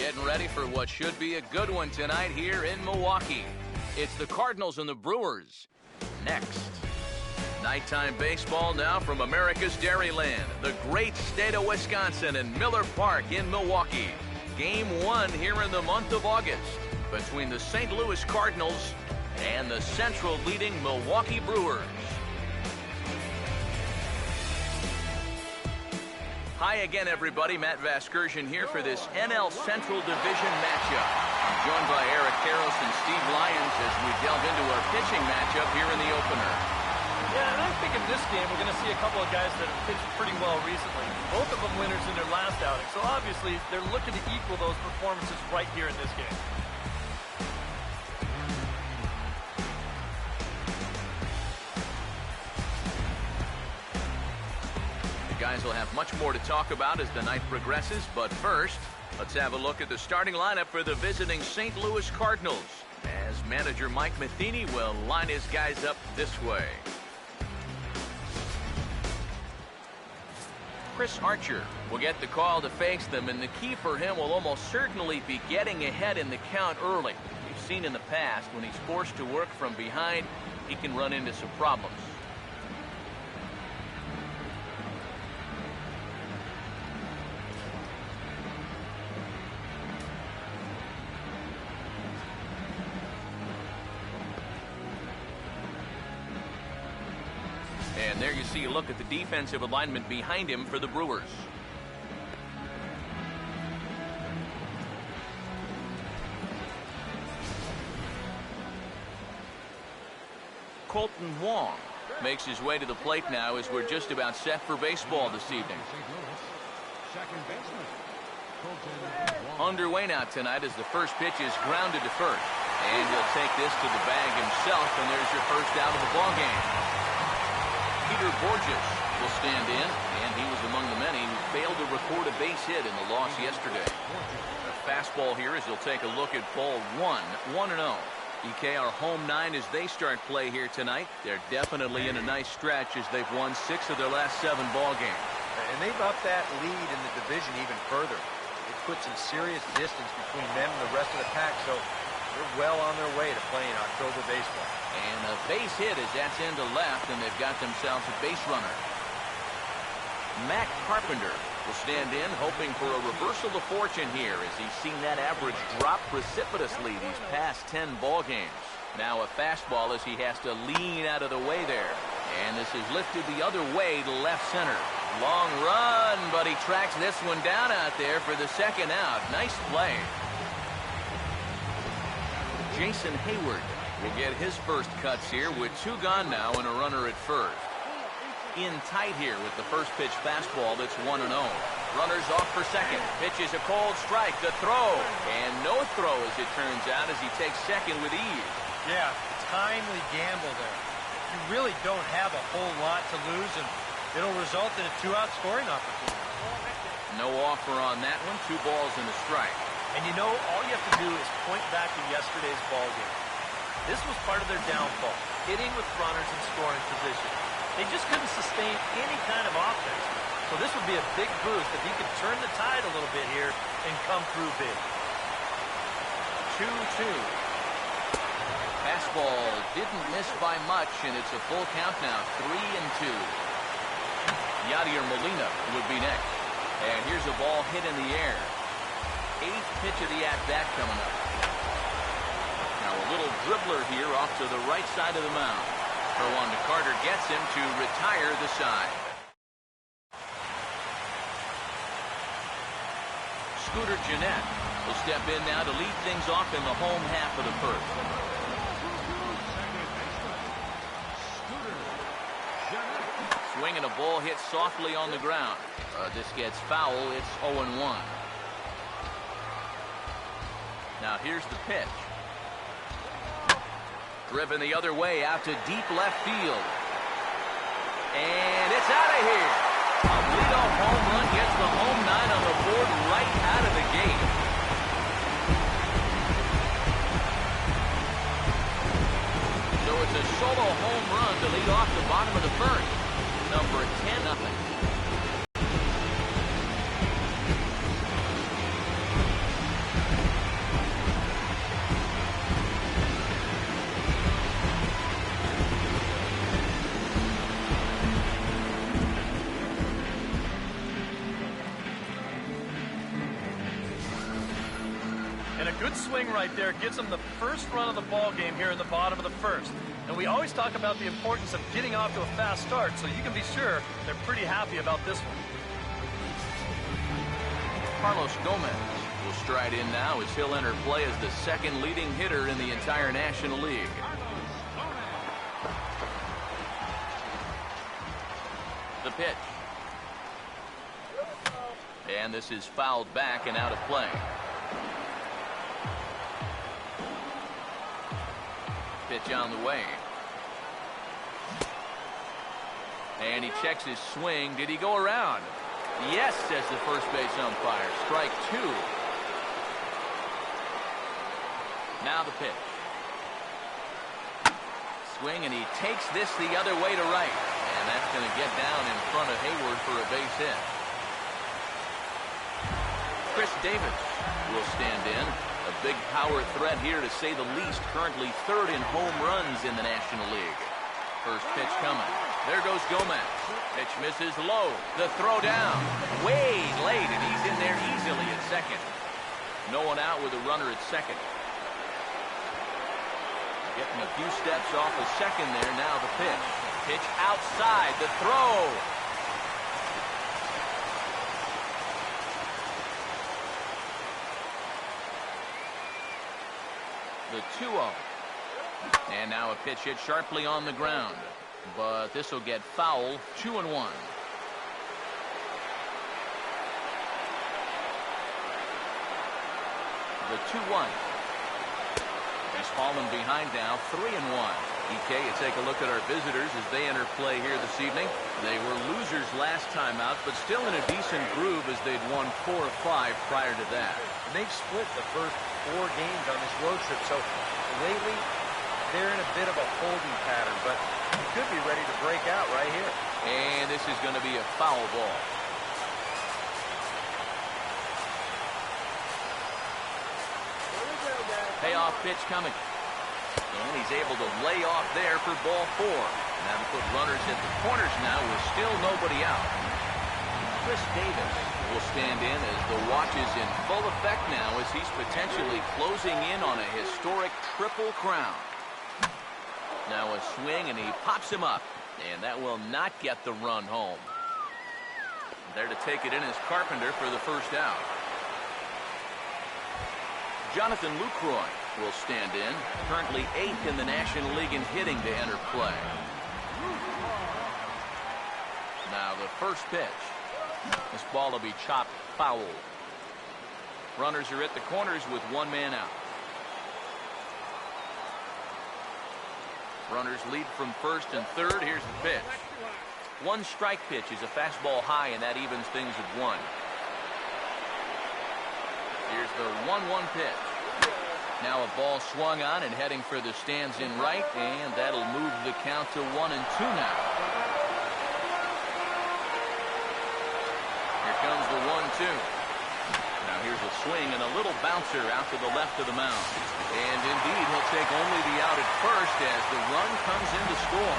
Getting ready for what should be a good one tonight here in Milwaukee. It's the Cardinals and the Brewers. Next. Nighttime baseball now from America's Dairyland, the great state of Wisconsin and Miller Park in Milwaukee. Game 1 here in the month of August between the St. Louis Cardinals and the Central leading Milwaukee Brewers. Hi again, everybody. Matt Vasgersian here for this NL Central Division matchup. I'm joined by Eric Karros and Steve Lyons as we delve into our pitching matchup here in the opener. Yeah, and I think in this game we're going to see a couple of guys that have pitched pretty well recently. Both of them winners in their last outing, so obviously they're looking to equal those performances right here in this game. Guys will have much more to talk about as the night progresses, but first, let's have a look at the starting lineup for the visiting St. Louis Cardinals, as manager Mike Matheny will line his guys up this way. Chris Archer will get the call to face them, and the key for him will almost certainly be getting ahead in the count early. We've seen in the past when he's forced to work from behind, he can run into some problems. And there you see a look at the defensive alignment behind him for the Brewers. Colton Wong makes his way to the plate now as we're just about set for baseball this evening. Underway now tonight as the first pitch is grounded to first. And he'll take this to the bag himself, and there's your first out of the ballgame. Peter Borges will stand in, and he was among the many who failed to record a base hit in the loss yesterday. A fastball here as he'll take a look at ball 1-0. EK, our home 9 as they start play here tonight. They're definitely in a nice stretch as they've won 6 of their last 7 ball games. And they've upped that lead in the division even further. It put some serious distance between them and the rest of the pack, so they're well on their way to playing October baseball. And a base hit as that's into left, and they've got themselves a base runner. Matt Carpenter will stand in, hoping for a reversal of fortune here as he's seen that average drop precipitously these past 10 ball games. Now a fastball as he has to lean out of the way there. And this is lifted the other way to left center. Long run, but he tracks this one down out there for the second out. Nice play. Jason Hayward will get his first cuts here with 2 gone now and a runner at first. In tight here with the first pitch fastball that's 1-0. Runners off for second. Pitches a cold strike. The throw. And no throw as it turns out as he takes second with ease. Yeah, timely gamble there. You really don't have a whole lot to lose, and it'll result in a 2-out scoring opportunity. No offer on that one. 2 balls and a strike. And you know, all you have to do is point back to yesterday's ball game. This was part of their downfall, hitting with runners in scoring position. They just couldn't sustain any kind of offense. So this would be a big boost if he could turn the tide a little bit here and come through big. 2-2. Fastball didn't miss by much, and it's a full count now, 3-2. Yadier Molina would be next. And here's a ball hit in the air. 8th pitch of the at-bat coming up. Now a little dribbler here off to the right side of the mound. Throw on to Carter gets him to retire the side. Scooter Gennett will step in now to lead things off in the home half of the first. Swing and a ball hit softly on the ground. This gets foul. It's 0-1. Now here's the pitch. Driven the other way out to deep left field. And it's out of here. A leadoff home run gets the home 9 on the board right out of the gate. So it's a solo home run to lead off the bottom of the first. Number 10-0. And a good swing right there gives them the first run of the ball game here in the bottom of the first. And we always talk about the importance of getting off to a fast start, so you can be sure they're pretty happy about this one. Carlos Gomez will stride in now as he'll enter play as the second leading hitter in the entire National League. The pitch. And this is fouled back and out of play. Pitch on the way. And he checks his swing. Did he go around? Yes, says the first base umpire. Strike two. Now the pitch. Swing, and he takes this the other way to right. And that's going to get down in front of Hayward for a base hit. Chris Davis will stand in. A big power threat here, to say the least. Currently third in home runs in the National League. First pitch coming. There goes Gomez. Pitch misses low. The throw down. Way late, and he's in there easily at second. No one out with a runner at second. Getting a few steps off of second there. Now the pitch. Pitch outside. The throw. The 2-0. And now a pitch hit sharply on the ground. But this will get foul. 2-1. The 2-1. He's fallen behind now. 3-1. EK, you take a look at our visitors as they enter play here this evening. They were losers last time out, but still in a decent groove as they'd won 4 or 5 prior to that. And they've split the first 4 games on this road trip, so lately they're in a bit of a holding pattern, but he could be ready to break out right here. And this is going to be a foul ball. Payoff pitch coming. And he's able to lay off there for ball 4. Now to put runners at the corners now with still nobody out. Chris Davis will stand in as the watch is in full effect now as he's potentially closing in on a historic triple crown. Now a swing, and he pops him up, and that will not get the run home. There to take it in is Carpenter for the first out. Jonathan Lucroy will stand in, currently 8th in the National League in hitting to enter play. Now the first pitch. This ball will be chopped foul. Runners are at the corners with 1 man out. Runners lead from first and third. Here's the pitch. 1 strike pitch is a fastball high, and that evens things at 1. Here's the 1-1 pitch. Now a ball swung on and heading for the stands in right, and that'll move the count to 1-2 now. Here comes the 1-2. Now here's a swing and a little bouncer out to the left of the mound. And indeed, he'll take only the out at first as the run comes in to score.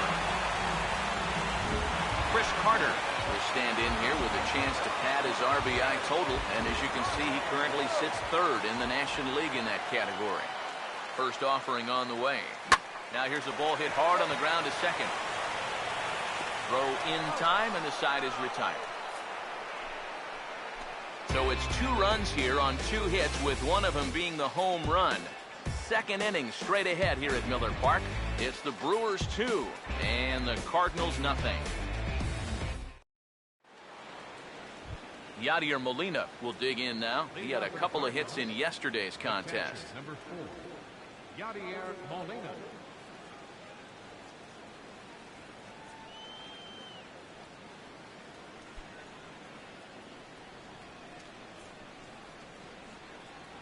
Chris Carter will stand in here with a chance to pad his RBI total, and as you can see, he currently sits 3rd in the National League in that category. First offering on the way. Now here's a ball hit hard on the ground to second. Throw in time, and the side is retired. So it's 2 runs here on 2 hits, with one of them being the home run. Second inning straight ahead here at Miller Park. It's the Brewers 2 and the Cardinals nothing. Yadier Molina will dig in now. He had a couple of hits in yesterday's contest. Number 4, Yadier Molina.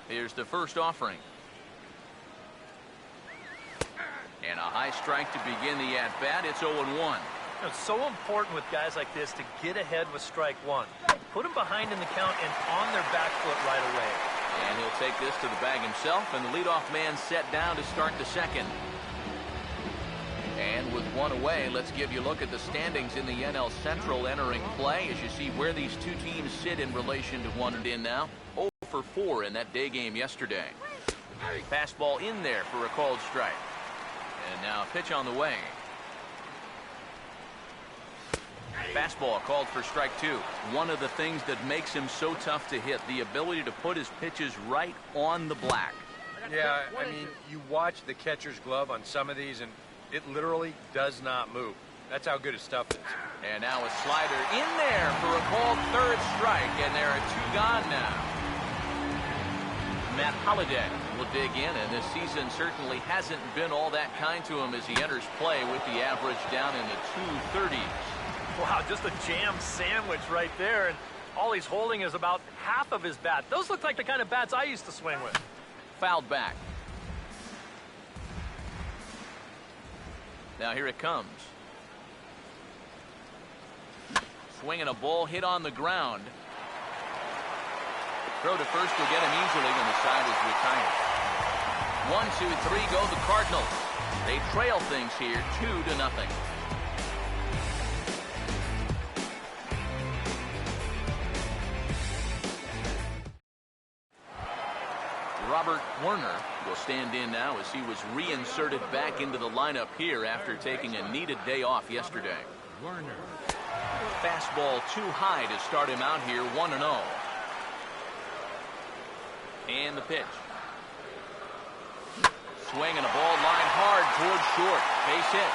Here's the first offering. And a high strike to begin the at-bat. It's 0-1. It's so important with guys like this to get ahead with strike 1. Put them behind in the count and on their back foot right away. And he'll take this to the bag himself, and the leadoff man set down to start the second. And with 1 away, let's give you a look at the standings in the NL Central entering play as you see where these 2 teams sit in relation to 1 and in now. 0 for 4 in that day game yesterday. Fastball in there for a called strike. And now a pitch on the way. Fastball called for strike 2. One of the things that makes him so tough to hit, the ability to put his pitches right on the black. Yeah, I mean, you watch the catcher's glove on some of these, and it literally does not move. That's how good his stuff is. And now a slider in there for a called third strike, and there are 2 gone now. Matt Holliday will dig in, and this season certainly hasn't been all that kind to him as he enters play with the average down in the 230s. Wow, just a jam sandwich right there, and all he's holding is about half of his bat. Those look like the kind of bats I used to swing with. Fouled back. Now here it comes. Swinging a ball hit on the ground. Throw to first will get him easily when the side is retired. 1, 2, 3 go the Cardinals. They trail things here 2-0. Robert Werner will stand in now as he was reinserted back into the lineup here after taking a needed day off yesterday. Werner. Fastball too high to start him out here 1-0. And the pitch. Swing and a ball line hard towards short. Base hit.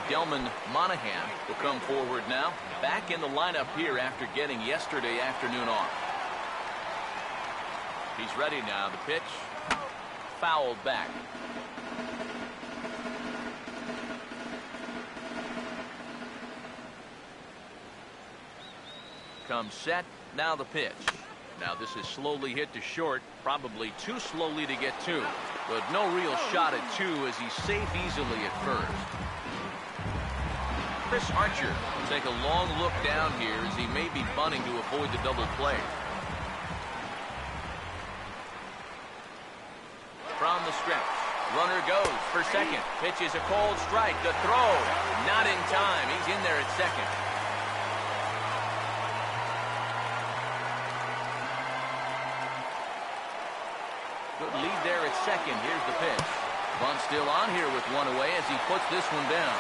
Delman Monahan will come forward now. Back in the lineup here after getting yesterday afternoon off. He's ready now. The pitch. Fouled back. Comes set. Now the pitch. Now this is slowly hit to short. Probably too slowly to get to. But no real shot at 2 as he's safe easily at first. Chris Archer will take a long look down here as he may be bunting to avoid the double play. From the stretch. Runner goes for second. Pitch is a cold strike. The throw. Not in time. He's in there at second. Good lead there at second. Here's the pitch. Bunt still on here with 1 away as he puts this one down.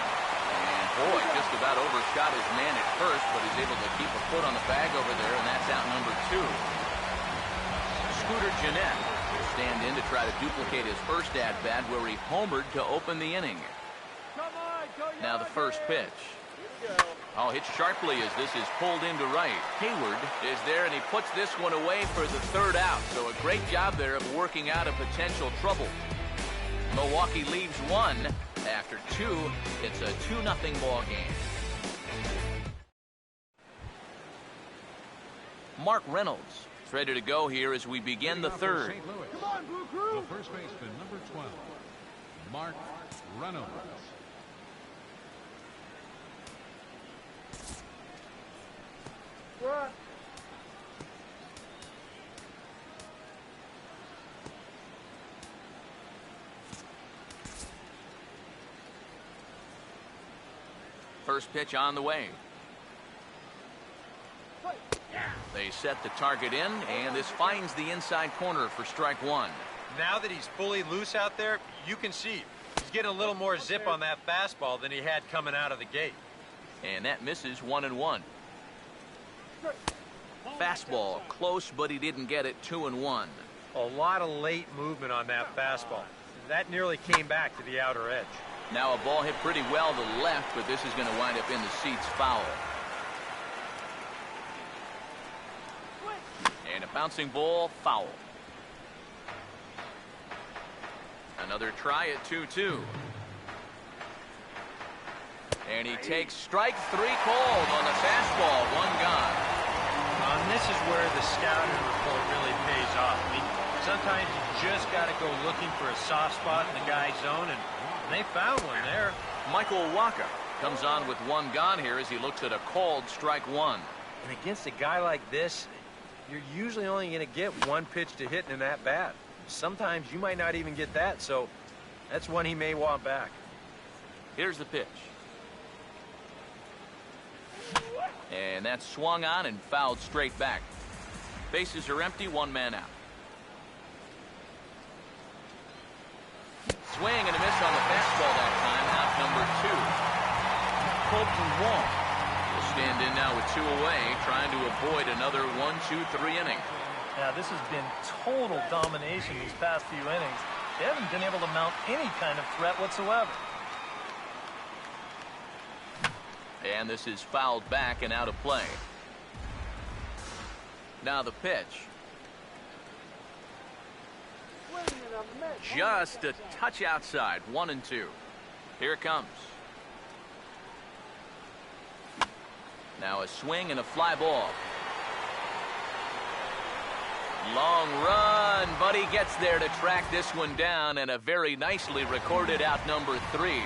And boy, just about overshot his man at first, but he's able to keep a foot on the bag over there, and that's out number 2. Scooter Gennett will stand in to try to duplicate his first at-bat where he homered to open the inning. Now the first pitch. Oh, hit sharply as this is pulled into right. Hayward is there, and he puts this one away for the 3rd out. So a great job there of working out a potential trouble. Milwaukee leaves 1. After 2, it's a 2-0 ball game. Mark Reynolds is ready to go here as we begin the 3rd. Come on, Brew Crew. The first baseman, number 12, Mark Reynolds. What? First pitch on the way. They set the target in, and this finds the inside corner for strike 1. Now that he's fully loose out there, you can see he's getting a little more zip on that fastball than he had coming out of the gate. And that misses 1-1. Fastball close, but he didn't get it. 2-1. A lot of late movement on that fastball. That nearly came back to the outer edge. Now a ball hit pretty well to the left, but this is going to wind up in the seats foul. And a bouncing ball foul. Another try at 2-2. And he takes strike 3 called on the fastball. 1 gone. And this is where the scouting report really pays off. I mean, sometimes you just got to go looking for a soft spot in the guy's zone, and they found one there. Michael Waka comes on with 1 gone here as he looks at a called strike 1. And against a guy like this, you're usually only going to get 1 pitch to hit in that bat. Sometimes you might not even get that, so that's one he may want back. Here's the pitch. And that's swung on and fouled straight back. Bases are empty, one man out. Swing and a miss on the fastball that time. Out number 2. Colton Wong will stand in now with 2 away, trying to avoid another 1, 2, 3 inning. Yeah, this has been total domination these past few innings. They haven't been able to mount any kind of threat whatsoever. And this is fouled back and out of play. Now the pitch. Just a touch outside, 1-2. Here it comes. Now a swing and a fly ball. Long run, but he gets there to track this one down, and a very nicely recorded out number 3.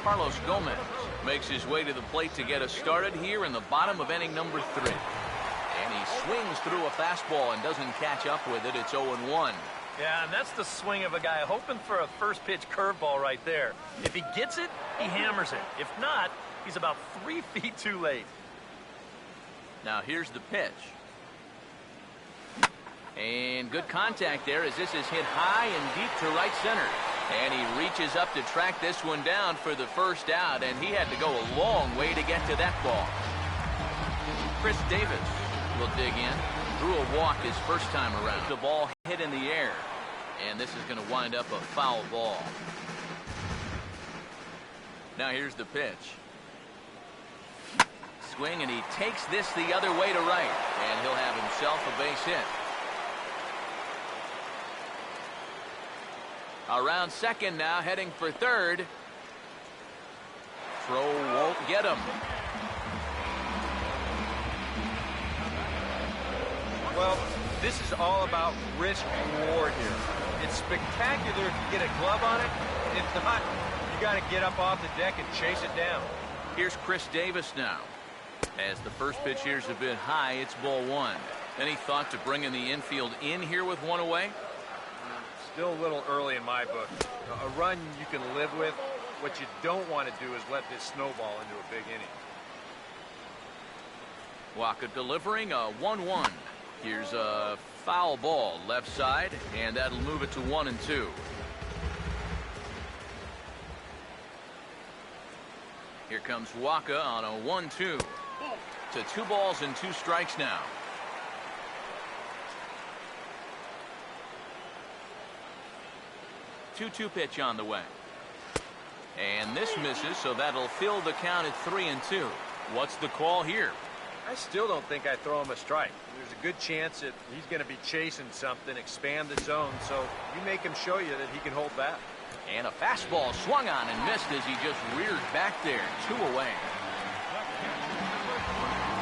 Carlos Gomez makes his way to the plate to get us started here in the bottom of inning number 3. And he swings through a fastball and doesn't catch up with it. It's 0-1. Yeah, and that's the swing of a guy hoping for a first pitch curveball right there. If he gets it, he hammers it. If not, he's about 3 feet too late. Now here's the pitch. And good contact there as this is hit high and deep to right center. And he reaches up to track this one down for the first out, and he had to go a long way to get to that ball. Chris Davis will dig in. Drew a walk his first time around. The ball hit in the air, and this is going to wind up a foul ball. Now here's the pitch. Swing, and he takes this the other way to right, and he'll have himself a base hit. Around second now, heading for third. Throw won't get him. Well, this is all about risk-reward here. It's spectacular if you get a glove on it. If not, you got to get up off the deck and chase it down. Here's Chris Davis now. As the first pitch here's a bit high, it's ball 1. Any thought to bringing the infield in here with 1 away? Still a little early in my book. A run you can live with. What you don't want to do is let this snowball into a big inning. Waka delivering a 1-1. Here's a foul ball left side, and that'll move it to 1-2. Here comes Waka on a 1-2. To 2 balls and 2 strikes now. 2-2 pitch on the way. And this misses, so that'll fill the count at 3-2. What's the call here? I still don't think I throw him a strike. There's a good chance that he's going to be chasing something, expand the zone, so you make him show you that he can hold back. And a fastball swung on and missed as he just reared back there. 2 away.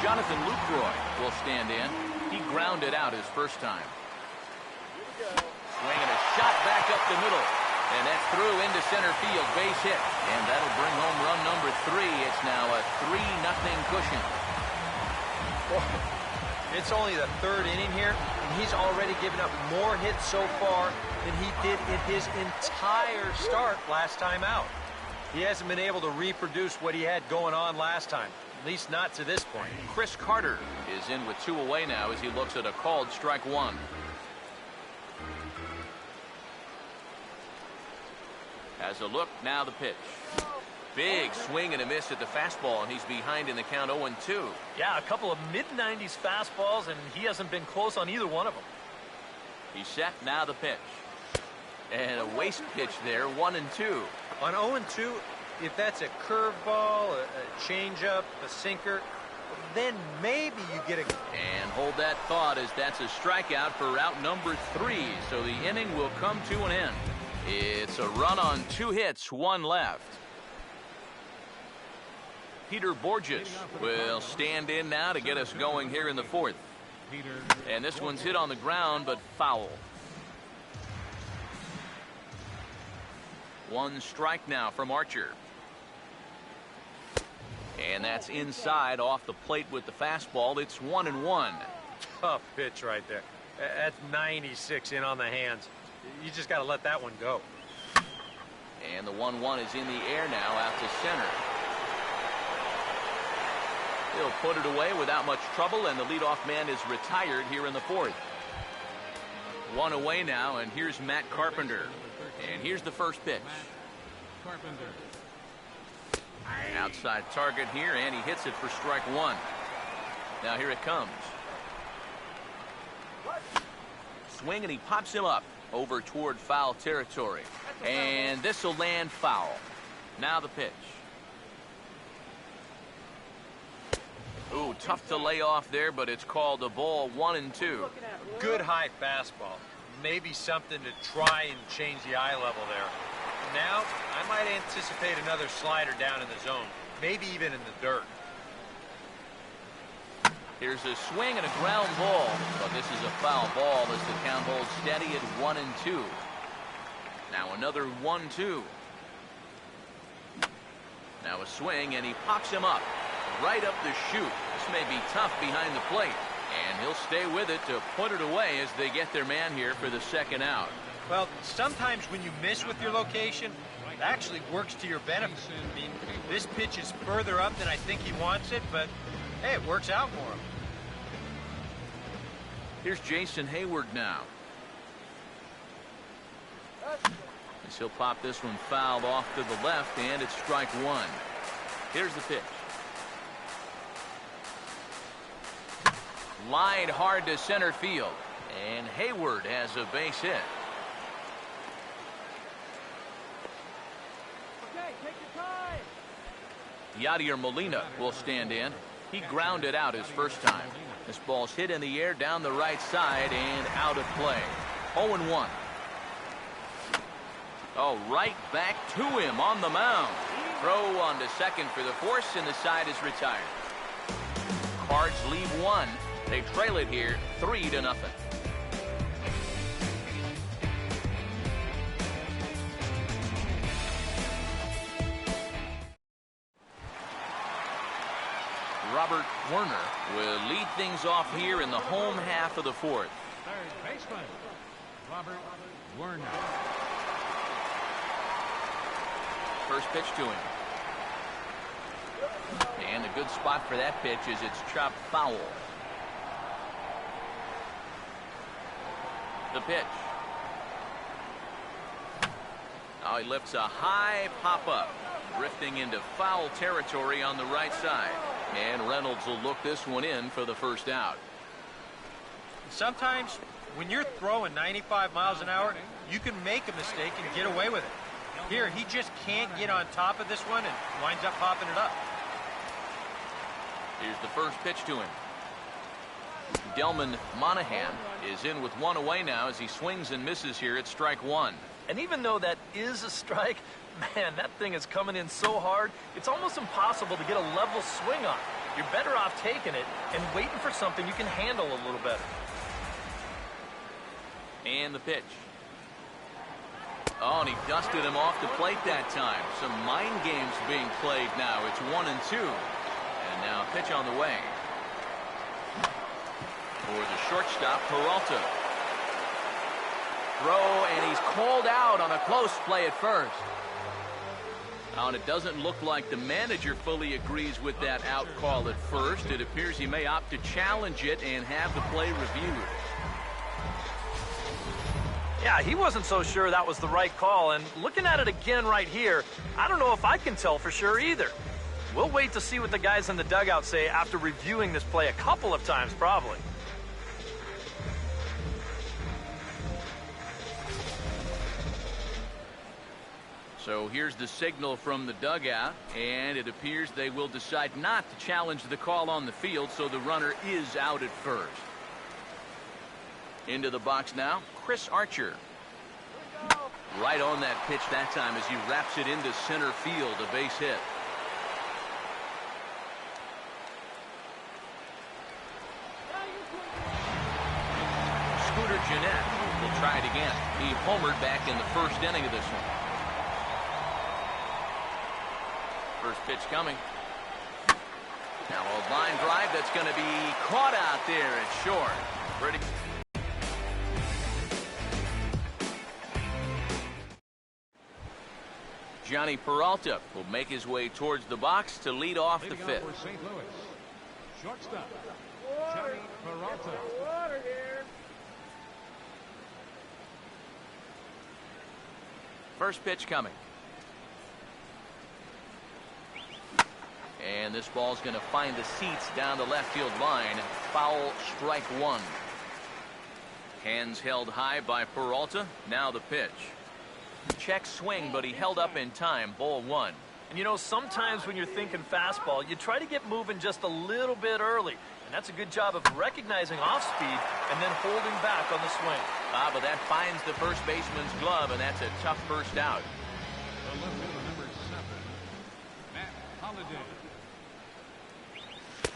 Jonathan Lucroy will stand in. He grounded out his first time. Swinging a shot back up the middle. And that's through into center field, base hit. And that'll bring home run number 3. It's now a 3-0 cushion. Well, it's only the 3rd inning here, and he's already given up more hits so far than he did in his entire start last time out. He hasn't been able to reproduce what he had going on last time, at least not to this point. Chris Carter is in with 2 away now as he looks at a called strike 1. Has a look, now the pitch. Big swing and a miss at the fastball, and he's behind in the count 0-2. Yeah, a couple of mid-90s fastballs, and he hasn't been close on either one of them. He's set, now the pitch. And a waste pitch there, 1-2. On 0-2, if that's a curveball, a changeup, a sinker, then maybe you get a... And hold that thought as that's a strikeout for out number 3, so the inning will come to an end. It's a run on 2 hits, 1 left. Peter Borges will stand in now to get us going here in the 4th. And this one's hit on the ground, but foul. 1 strike now from Archer. And that's inside off the plate with the fastball. It's 1-1. Tough pitch right there. That's 96 in on the hands. You just got to let that one go. And the 1-1 is in the air now out to center. He'll put it away without much trouble, and the leadoff man is retired here in the fourth. One away now, and here's Matt Carpenter. And here's the first pitch. Carpenter. Outside target here, and he hits it for strike one. Now here it comes. Swing, and he pops him up over toward foul territory. And this will land foul. Now the pitch. Ooh, tough to lay off there, but it's called a ball 1-2. Good high fastball. Maybe something to try and change the eye level there. Now, I might anticipate another slider down in the zone, maybe even in the dirt. Here's a swing and a ground ball, but this is a foul ball as the count holds steady at 1-2. Now another 1-2. Now a swing, and he pops him up right up the chute. This may be tough behind the plate, and he'll stay with it to put it away as they get their man here for the second out. Well, sometimes when you miss with your location, it actually works to your benefit. I mean, this pitch is further up than I think he wants it, but hey, it works out for him. Here's Jason Hayward now. As he'll pop this one fouled off to the left, and it's strike one. Here's the pitch. Lined hard to center field, and Hayward has a base hit. Okay, take your time. Yadier Molina will stand in. He grounded out his first time. This ball's hit in the air down the right side and out of play. 0-1. Oh, right back to him on the mound. Throw on to second for the force, and the side is retired. Cards lead one. They trail it here 3-0. Robert Werner will lead things off here in the home half of the fourth. Third baseman, Robert Werner. First pitch to him. And a good spot for that pitch is it's chopped foul. The pitch. Now he lifts a high pop-up, drifting into foul territory on the right side. And Reynolds will look this one in for the first out. Sometimes, when you're throwing 95 miles an hour, you can make a mistake and get away with it. Here, he just can't get on top of this one and winds up popping it up. Here's the first pitch to him. Delman Monahan is in with one away now as he swings and misses here at strike one. And even though that is a strike, man, that thing is coming in so hard, it's almost impossible to get a level swing on. You're better off taking it and waiting for something you can handle a little better. And the pitch. Oh, and he dusted him off the plate that time. Some mind games being played now. It's 1-2. And now a pitch on the way. For the shortstop, Peralta. Throw, and he's called out on a close play at first. And it doesn't look like the manager fully agrees with that out call at first. It appears he may opt to challenge it and have the play reviewed. Yeah, he wasn't so sure that was the right call, and looking at it again right here, I don't know if I can tell for sure either. We'll wait to see what the guys in the dugout say after reviewing this play a couple of times, probably. So here's the signal from the dugout, and it appears they will decide not to challenge the call on the field, so the runner is out at first. Into the box now, Chris Archer. Right on that pitch that time as he wraps it into center field, a base hit. Scooter Gennett will try it again. He homered back in the first inning of this one. First pitch coming. Now a line drive that's going to be caught out there at short. Pretty. Johnny Peralta will make his way towards the box to lead off the Leading fifth. off for St. Louis, Shortstop, Johnny Peralta. First pitch coming. And this ball's going to find the seats down the left field line. Foul, strike one. Hands held high by Peralta. Now the pitch. Check swing, but he held up in time. Ball one. And you know, sometimes when you're thinking fastball, you try to get moving just a little bit early. And that's a good job of recognizing off speed and then holding back on the swing. But that finds the first baseman's glove, and that's a tough first out. The left fielder, number 7, Matt Holliday.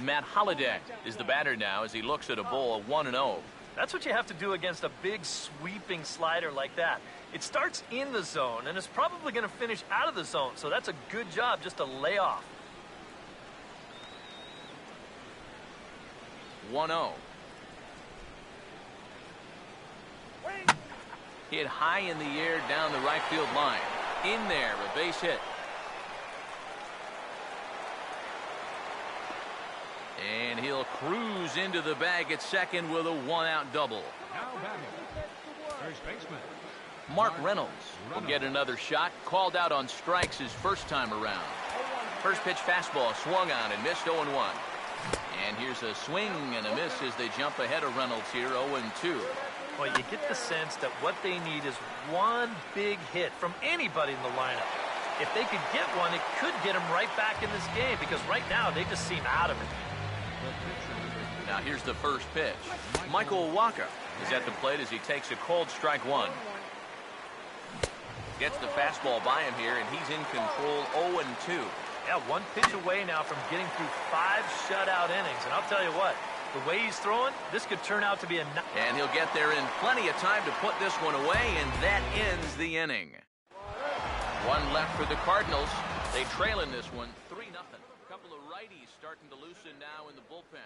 Matt Holliday is the batter now as he looks at a ball 1-0. That's what you have to do against a big sweeping slider like that. It starts in the zone, and it's probably going to finish out of the zone, so that's a good job just to lay off. 1-0. Hit high in the air down the right field line. In there, a base hit. And he'll cruise into the bag at second with a one-out double. Now batting, first baseman, Mark Reynolds will get another shot. Called out on strikes his first time around. First pitch fastball swung on and missed 0-1. And here's a swing and a miss as they jump ahead of Reynolds here 0-2. Well, you get the sense that what they need is one big hit from anybody in the lineup. If they could get one, it could get them right back in this game because right now they just seem out of it. Now here's the first pitch. Michael Wacha is at the plate as he takes a called strike one. Gets the fastball by him here, and he's in control 0-2. Yeah, one pitch away now from getting through 5 shutout innings. And I'll tell you what, the way he's throwing, this could turn out to be a... And he'll get there in plenty of time to put this one away, and that ends the inning. One left for the Cardinals. They trail in this one 3-0. A couple of righties starting to loosen now in the bullpen.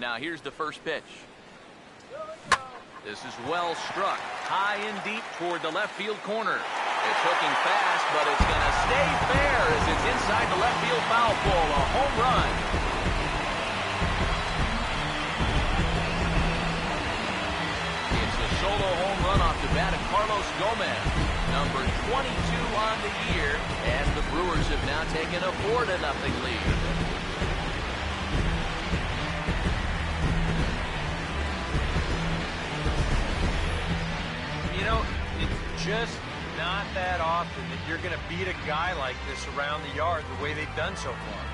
Now here's the first pitch. This is well struck. High and deep toward the left field corner. It's hooking fast, but it's going to stay fair as it's inside the left field foul pole. A home run. bat, Carlos Gomez, number 22 on the year, and the Brewers have now taken a 4-0 lead. You know, it's just not that often that you're going to beat a guy like this around the yard the way they've done so far.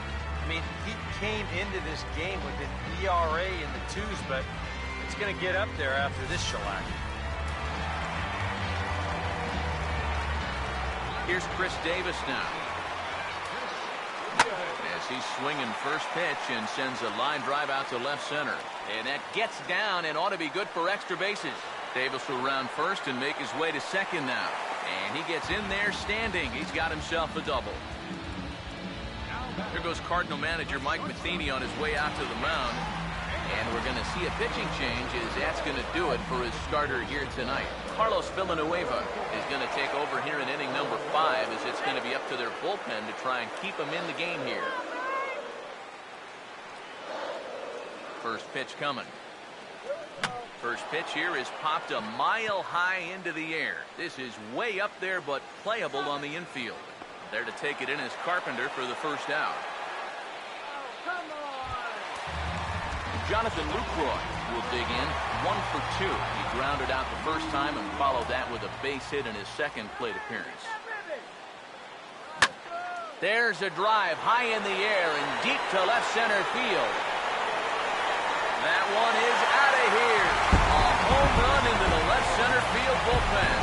I mean, he came into this game with an ERA in the 2s, but it's going to get up there after this shellac. Here's Chris Davis now. As he's swinging first pitch and sends a line drive out to left center. And that gets down and ought to be good for extra bases. Davis will round first and make his way to second now. And he gets in there standing. He's got himself a double. Here goes Cardinal manager Mike Matheny on his way out to the mound. And we're going to see a pitching change as that's going to do it for his starter here tonight. Carlos Villanueva is going to take over here in inning number 5 as it's going to be up to their bullpen to try and keep him in the game here. First pitch coming. First pitch here is popped a mile high into the air. This is way up there but playable on the infield. There to take it in is Carpenter for the first out. Jonathan Lucroy will dig in, 1 for 2. He grounded out the first time and followed that with a base hit in his second plate appearance. There's a drive high in the air and deep to left center field. That one is out of here. A home run into the left center field bullpen.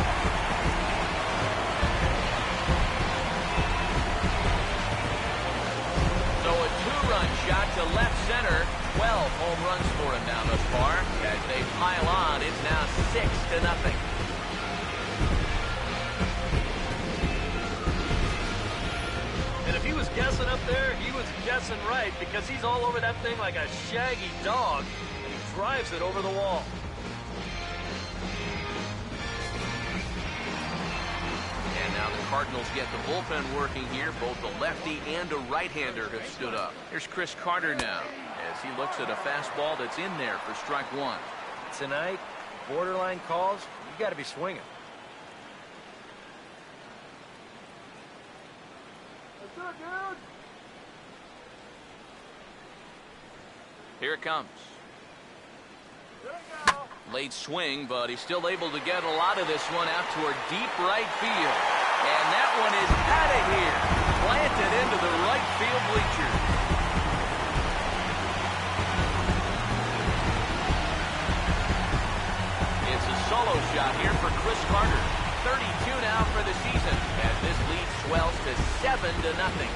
So a 2-run shot to left center. 12 home runs for him now thus far. As they pile on, it's now 6-0. And if he was guessing up there, he was guessing right, because he's all over that thing like a shaggy dog, and he drives it over the wall. And now the Cardinals get the bullpen working here. Both the lefty and a right-hander have stood up. Here's Chris Carter now as he looks at a fastball that's in there for strike 1. Tonight, borderline calls, you got to be swinging. Here it comes. Late swing, but he's still able to get a lot of this one out toward deep right field. And that one is out of here. Planted into the right field bleachers. It's a solo shot here for Chris Carter. 32 now for the season as this lead swells to 7-0.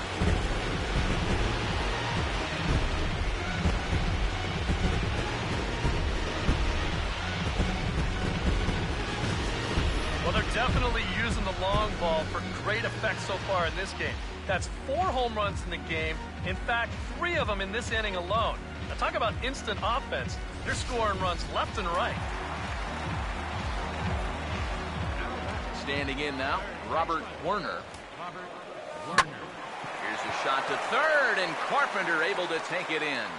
Well, they're definitely using the long ball for great effect so far in this game. That's 4 home runs in the game. In fact, 3 of them in this inning alone. Now talk about instant offense. They're scoring runs left and right. Standing in now, Robert Werner. Here's a shot to third, and Carpenter able to take it in.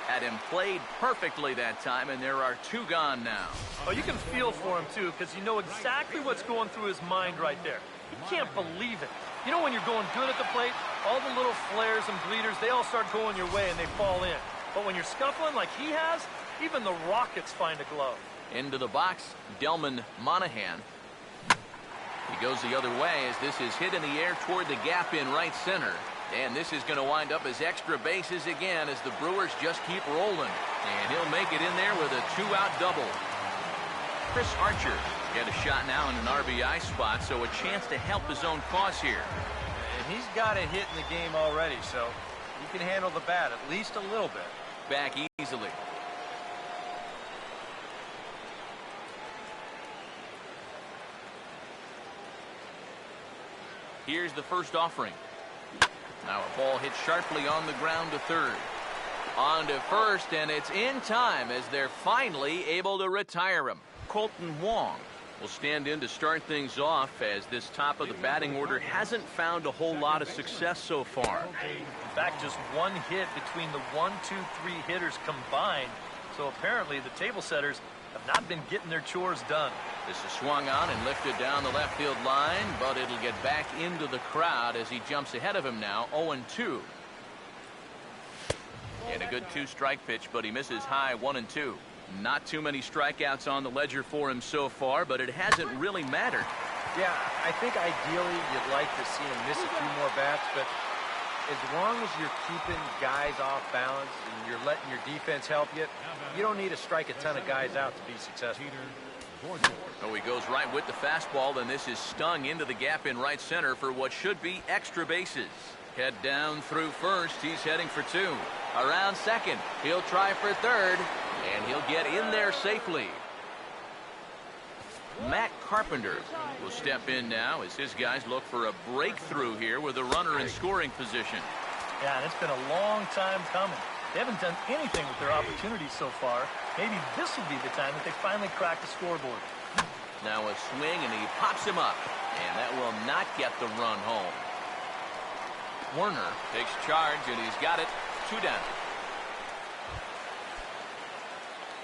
Had him played perfectly that time, and there are 2 gone now. Oh, you can feel for him, too, because you know exactly what's going through his mind right there. He can't believe it. You know when you're going good at the plate, all the little flares and bleeders, they all start going your way and they fall in. But when you're scuffling like he has, even the Rockets find a glove. Into the box, Delman Monahan. He goes the other way as this is hit in the air toward the gap in right center. And this is going to wind up as extra bases again as the Brewers just keep rolling. And he'll make it in there with a 2-out double. Chris Archer get a shot now in an RBI spot, so a chance to help his own cause here. And he's got a hit in the game already, so he can handle the bat at least a little bit. Back easily. Here's the first offering. Now a ball hit sharply on the ground to third. On to first, and it's in time as they're finally able to retire him. Colton Wong will stand in to start things off as this top of the batting order hasn't found a whole lot of success so far. In fact, just 1 hit between the 1, 2, 3 hitters combined. So apparently the table setters have not been getting their chores done. This is swung on and lifted down the left field line, but it'll get back into the crowd as he jumps ahead of him now, 0-2. And a good 2-strike pitch, but he misses high, 1-2. Not too many strikeouts on the ledger for him so far, but it hasn't really mattered. Yeah, I think ideally you'd like to see him miss a few more bats, but as long as you're keeping guys off balance and you're letting your defense help you, you don't need to strike a ton of guys out to be successful. Oh, he goes right with the fastball, and this is stung into the gap in right center for what should be extra bases. Head down through first. He's heading for 2. Around second. He'll try for third, and he'll get in there safely. Matt Carpenter will step in now as his guys look for a breakthrough here with a runner in scoring position. Yeah, and it's been a long time coming. They haven't done anything with their opportunities so far. Maybe this will be the time that they finally crack the scoreboard. Now a swing, and he pops him up, and that will not get the run home. Werner takes charge, and he's got it. 2 down.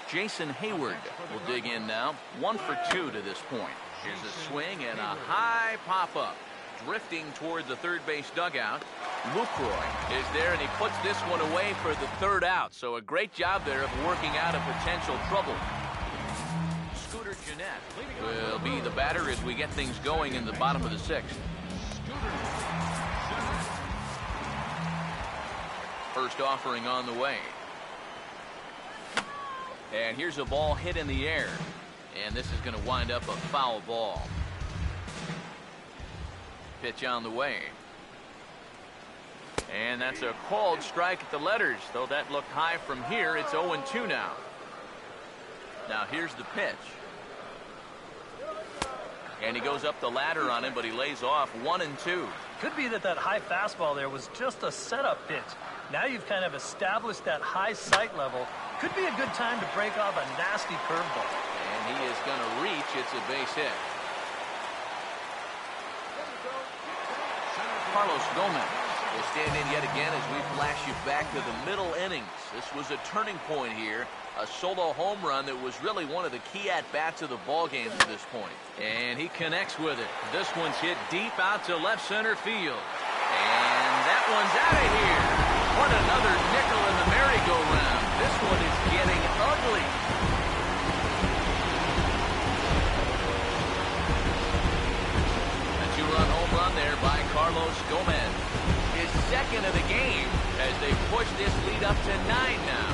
Jason Hayward will dig in now. 1 for 2 to this point. Here's a swing and a high pop-up. Drifting toward the third base dugout. Lucroy is there, and he puts this one away for the 3rd out. So a great job there of working out of potential trouble. Scooter Gennett will be the batter as we get things going in the bottom of the 6th. First offering on the way. And here's a ball hit in the air. And this is going to wind up a foul ball. Pitch on the way. And that's a called strike at the letters. Though that looked high from here, it's 0-2 now. Now here's the pitch. And he goes up the ladder on him, but he lays off 1-2. Could be that high fastball there was just a setup pitch. Now you've kind of established that high sight level. Could be a good time to break off a nasty curveball. And he is going to reach. It's a base hit. Carlos Gomez will stand in yet again as we flash you back to the middle innings. This was a turning point here. A solo home run that was really one of the key at-bats of the ballgame to this point. And he connects with it. This one's hit deep out to left center field. And that one's out of here. What another nickel in the merry-go-round. This one is getting ugly. A 2-run home run there by Carlos Gomez. His 2nd of the game as they push this lead up to 9 now.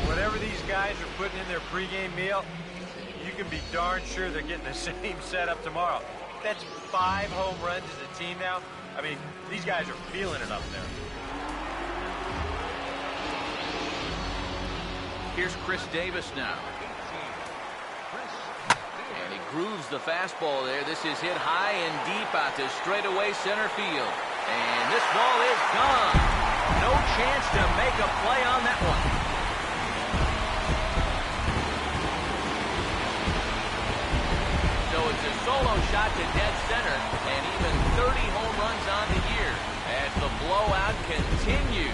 Whatever these guys are putting in their pregame meal, you can be darn sure they're getting the same setup tomorrow. That's 5 home runs as a team now. I mean, these guys are feeling it up there. Here's Chris Davis now. And he grooves the fastball there. This is hit high and deep out to straightaway center field. And this ball is gone. No chance to make a play on that one. So it's a solo shot to dead center, and even 30 home runs on the year as the blowout continues.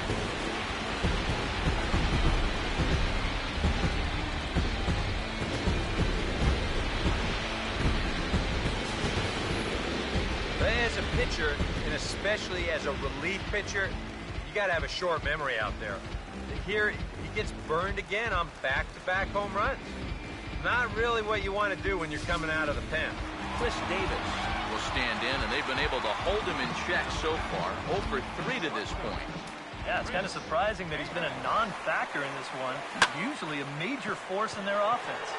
As a pitcher, and especially as a relief pitcher, you got to have a short memory out there. Here, he gets burned again on back-to-back home runs. Not really what you want to do when you're coming out of the pen. Chris Davis will stand in, and they've been able to hold him in check so far. 0 for 3 to this point. Yeah, it's kind of surprising that he's been a non-factor in this one. Usually a major force in their offense.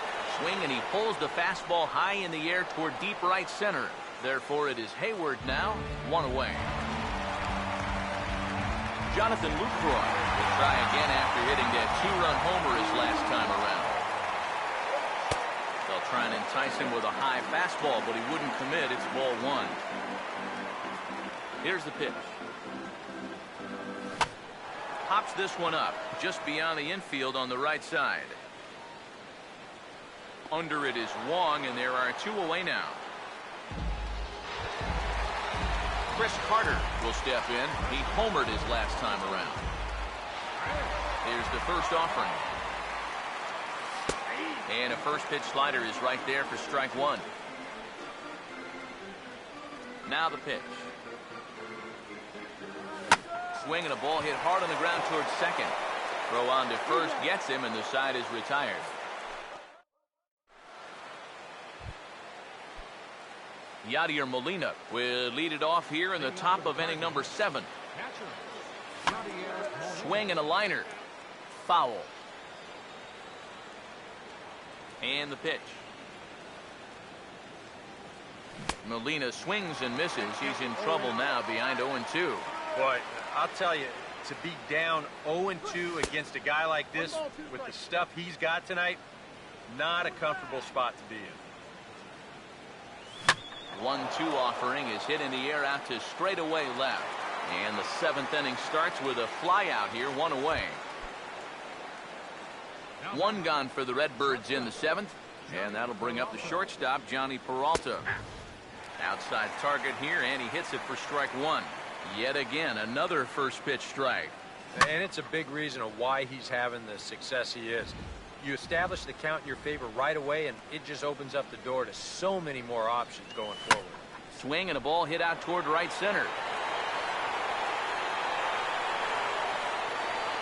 Swing, and he pulls the fastball high in the air toward deep right center. Therefore, it is Hayward now, 1 away. Jonathan Lucroy will try again after hitting that 2-run homer his last time around. They'll try and entice him with a high fastball, but he wouldn't commit. It's ball 1. Here's the pitch. Pops this one up just beyond the infield on the right side. Under it is Wong, and there are 2 away now. Chris Carter will step in. He homered his last time around. Here's the first offering. And a first pitch slider is right there for strike one. Now the pitch. Swing and a ball hit hard on the ground towards second. Throw on to first gets him, and the side is retired. Yadier Molina will lead it off here in the top of inning number 7. Swing and a liner. Foul. And the pitch. Molina swings and misses. He's in trouble now, behind 0-2. Boy, I'll tell you, to be down 0-2 against a guy like this with the stuff he's got tonight, not a comfortable spot to be in. 1-2 offering is hit in the air out to straightaway left. And the 7th inning starts with a fly out here, 1 away. 1 gone for the Redbirds in the 7th. And that'll bring up the shortstop, Johnny Peralta. Outside target here, and he hits it for strike 1. Yet again, another first pitch strike. And it's a big reason of why he's having the success he is. You establish the count in your favor right away, and it just opens up the door to so many more options going forward. Swing and a ball hit out toward right center.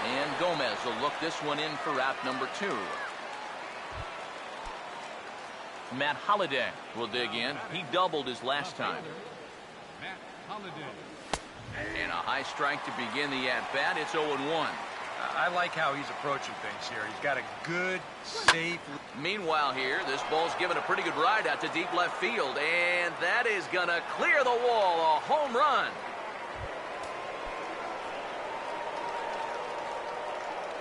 And Gomez will look this one in for out number 2. Matt Holliday will dig in. He doubled his last time. Matt Holliday. And a high strike to begin the at-bat. It's 0-1. I like how he's approaching things here. He's got a good, safe... Meanwhile here, this ball's given a pretty good ride out to deep left field. And that is going to clear the wall. A home run.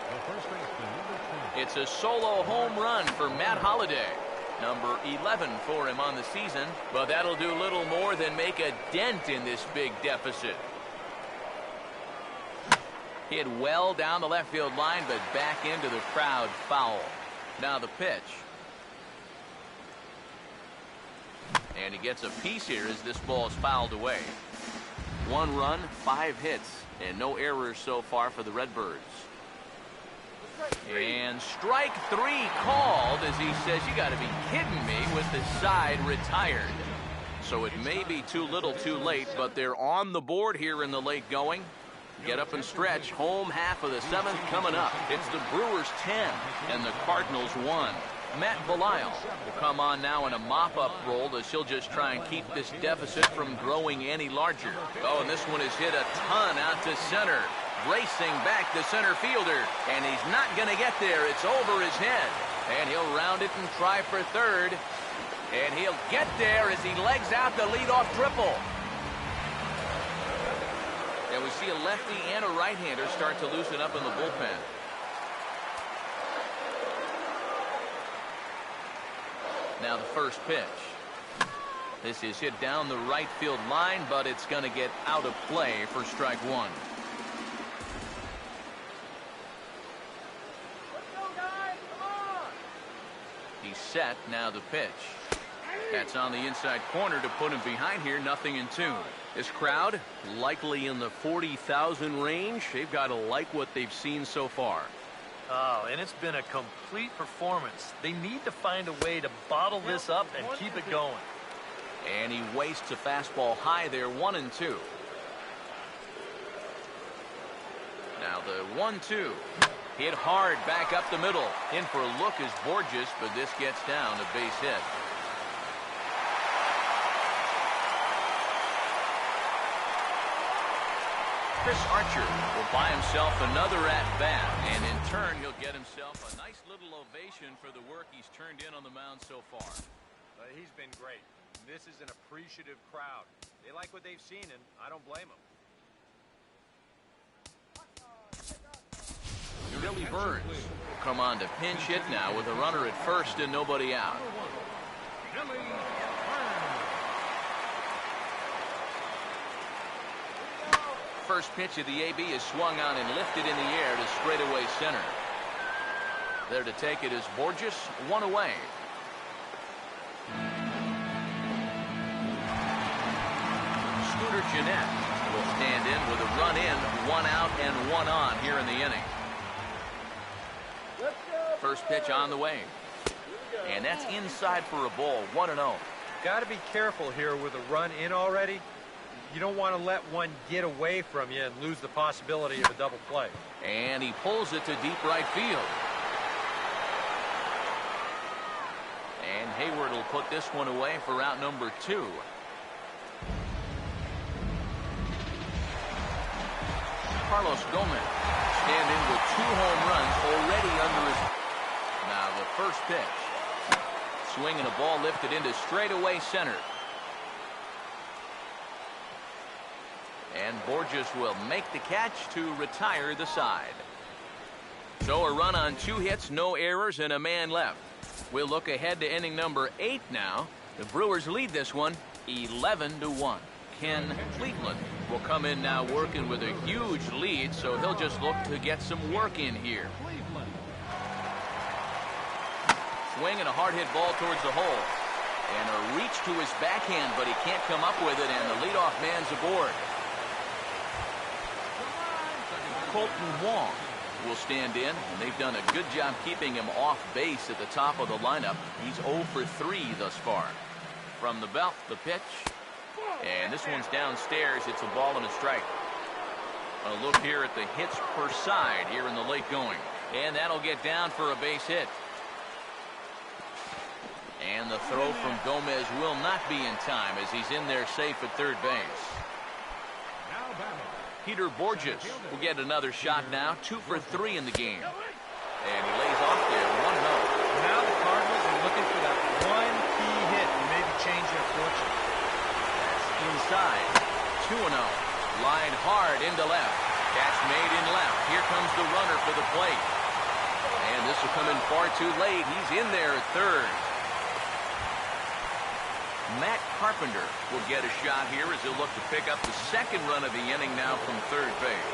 The first baseman, number 10. It's a solo home run for Matt Holliday. Number 11 for him on the season. But that'll do little more than make a dent in this big deficit. Hit well down the left field line, but back into the crowd, foul. Now the pitch. And he gets a piece here as this ball is fouled away. 1 run, 5 hits, and no errors so far for the Redbirds. And strike 3 called as he says, you got to be kidding me, with the side retired. So it may be too little too late, but they're on the board here in the late going. Get up and stretch. Home half of the 7th coming up. It's the Brewers 10 and the Cardinals 1. Matt Belisle will come on now in a mop-up role as he'll just try and keep this deficit from growing any larger. Oh, and this one is hit a ton out to center. Racing back the center fielder, and he's not going to get there. It's over his head, and he'll round it and try for third. And he'll get there as he legs out the leadoff triple. And we see a lefty and a right-hander start to loosen up in the bullpen. Now the first pitch. This is hit down the right field line, but it's going to get out of play for strike 1. He's set. Now the pitch. That's on the inside corner to put him behind here. 0-2. This crowd likely in the 40,000 range. They've got to like what they've seen so far. Oh, and it's been a complete performance. They need to find a way to bottle this up and keep it going. And he wastes a fastball high there. 1-2. Now the 1-2. Hit hard back up the middle. In for a look is Borges, but this gets down a base hit. Chris Archer will buy himself another at-bat, and in turn he'll get himself a nice little ovation for the work he's turned in on the mound so far. He's been great. This is an appreciative crowd. They like what they've seen, and I don't blame them. Billy Burns will come on to pinch hit now with a runner at first and nobody out. Billy Burns. First pitch of the AB is swung on and lifted in the air to straightaway center. There to take it is Borges, 1 away. Jeanette will stand in with a run in, 1 out and 1 on here in the inning. First pitch on the way. And that's inside for a ball, 1-0. Got to be careful here with a run in already. You don't want to let one get away from you and lose the possibility of a double play. And he pulls it to deep right field. And Hayward will put this one away for out number 2. Carlos Gomez stand in with 2 home runs already under his. Now the first pitch. Swing and a ball lifted into straightaway center. And Borges will make the catch to retire the side. So a run on 2 hits, no errors, and a man left. We'll look ahead to inning number 8 now. The Brewers lead this one 11-1. Ken Cleveland will come in now working with a huge lead, so he'll just look to get some work in here. Swing and a hard hit ball towards the hole. And a reach to his backhand, but he can't come up with it, and the leadoff man's aboard. Colton Wong will stand in, and they've done a good job keeping him off base at the top of the lineup. He's 0 for 3 thus far. From the belt, the pitch. And this one's downstairs. It's a ball and a strike. A look here at the hits per side here in the late going. And that'll get down for a base hit. And the throw from Gomez will not be in time as he's in there safe at third base. Peter Borges will get another shot now, 2 for 3 in the game. And he lays off there, 1-0. Now the Cardinals are looking for that one key hit to maybe change their fortune. Inside, 2-0. Line hard into left. Catch made in left. Here comes the runner for the plate. And this will come in far too late. He's in there at third. Matt Carpenter will get a shot here as he'll look to pick up the second run of the inning now from third base.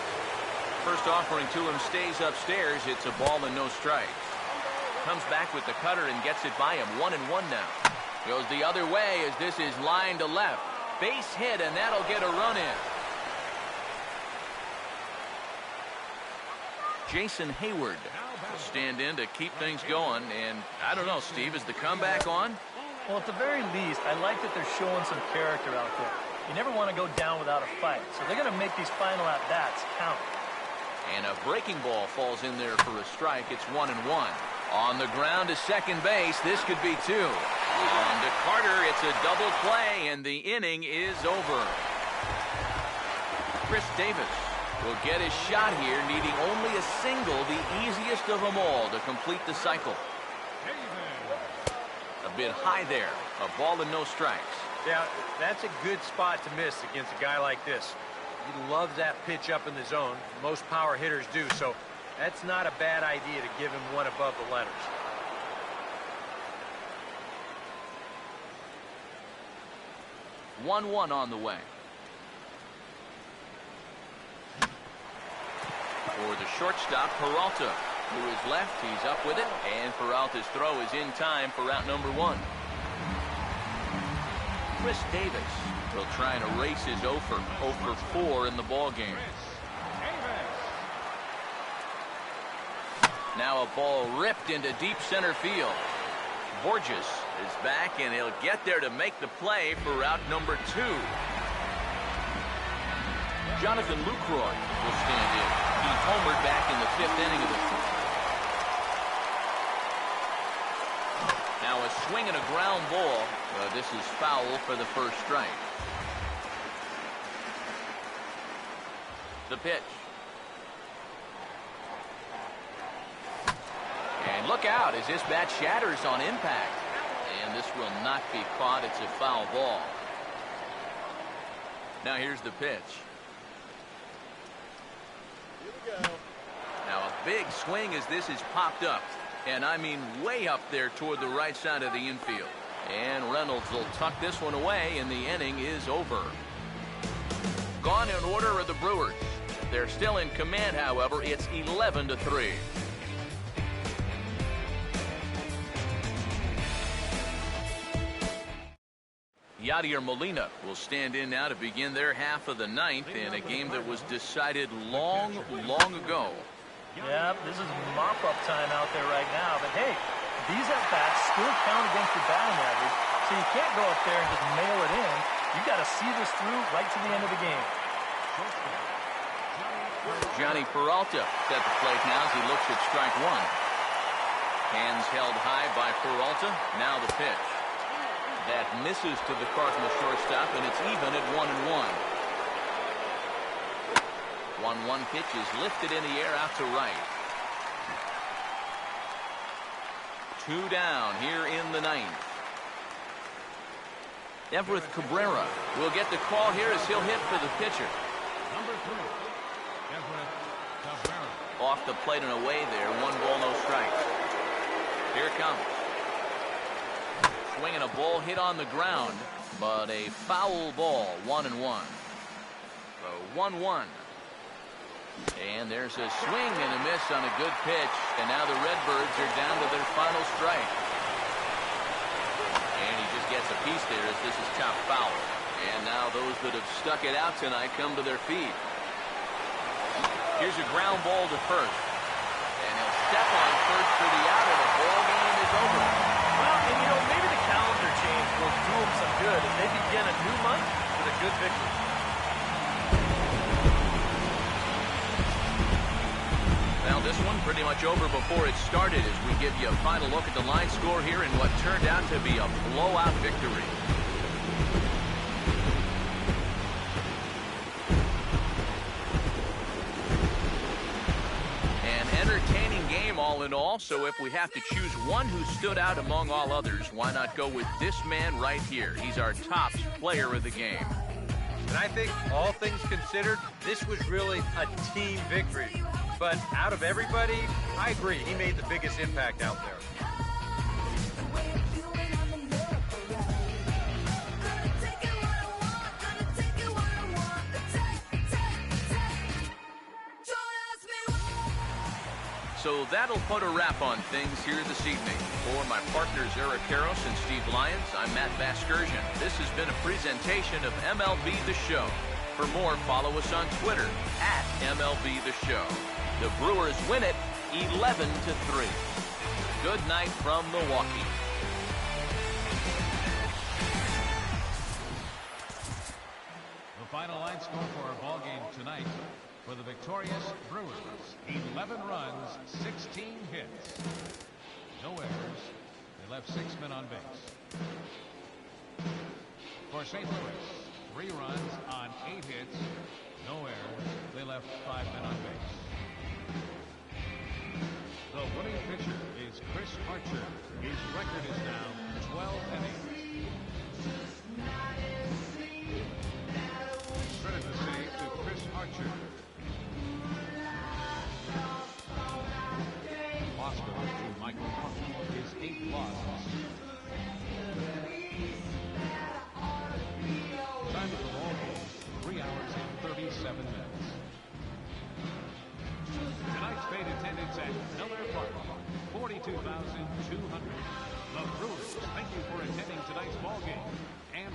First offering to him stays upstairs. It's a ball and no strikes. Comes back with the cutter and gets it by him. 1-1 now. Goes the other way as this is lined to left. Base hit, and that'll get a run in. Jason Hayward will stand in to keep things going. And I don't know, Steve, is the comeback on? Well, at the very least, I like that they're showing some character out there. You never want to go down without a fight, so they're going to make these final at-bats count. And a breaking ball falls in there for a strike. It's 1-1. On the ground to second base, this could be 2. On to Carter, it's a double play, and the inning is over. Chris Davis will get his shot here, needing only a single, the easiest of them all, to complete the cycle. A bit high there. A ball and no strikes. Yeah, that's a good spot to miss against a guy like this. He loves that pitch up in the zone. Most power hitters do, so that's not a bad idea to give him one above the letters. One on the way. For the shortstop, Peralta, who is left. He's up with it, and Peralta's throw is in time for out number 1. Chris Davis will try and erase his 0 for 4 in the ball game. Now a ball ripped into deep center field. Borges is back, and he'll get there to make the play for out number 2. Jonathan Lucroy will stand in. He homered back in the 5th inning of the Now a swing and a ground ball. This is foul for the first strike. The pitch. And look out as this bat shatters on impact. And this will not be caught. It's a foul ball. Now here's the pitch. Now a big swing as this is popped up. And I mean way up there toward the right side of the infield. And Reynolds will tuck this one away, and the inning is over. Gone in order are the Brewers. They're still in command, however. It's 11-3. Yadier Molina will stand in now to begin their half of the ninth in a game that was decided long ago. Yeah, this is mop-up time out there right now. But, hey, these at-bats still count against your batting average, so you can't go up there and just mail it in. You got to see this through right to the end of the game. Johnny Peralta at the plate now as he looks at strike one. Hands held high by Peralta. Now the pitch. That misses to the Cardinals shortstop, and it's even at 1-1. 1-1 pitch is lifted in the air out to right. 2 down here in the ninth. Everett Cabrera will get the call here as he'll hit for the pitcher. Number 3, Everett Cabrera. Off the plate and away there. 1 ball, no strikes. Here it comes. Swinging a ball hit on the ground, but a foul ball. 1-1. So 1-1. And there's a swing and a miss on a good pitch, and now the Redbirds are down to their final strike. And he just gets a piece there as this is chopped foul. And now those that have stuck it out tonight come to their feet. Here's a ground ball to first. And he'll step on first for the out, and the ball game is over. Well, and you know, maybe the calendar change will do them some good as they begin a new month with a good victory. Well, this one pretty much over before it started as we give you a final look at the line score here in what turned out to be a blowout victory. An entertaining game all in all, so if we have to choose one who stood out among all others, why not go with this man right here? He's our top player of the game. And I think, all things considered, this was really a team victory. But out of everybody, I agree, he made the biggest impact out there. So that'll put a wrap on things here this evening. For my partners Eric Karros and Steve Lyons, I'm Matt Vasgersian. This has been a presentation of MLB The Show. For more, follow us on Twitter at MLB The Show. The Brewers win it 11-3. Good night from Milwaukee. The final line score for our ball game tonight. For the victorious Brewers, 11 runs, 16 hits. No errors. They left 6 men on base. For St. Louis, 3 runs on 8 hits. No errors. They left 5 men on base. The winning pitcher is Chris Archer. His record is now 12 innings. Credit the save to Chris Archer. Oscar to Michael Puckett, his 8th loss. Time of the ball game, 3 hours and 37 minutes. Tonight's paid attendance at Miller Park, 42,200. The Brewers thank you for attending tonight's ball game and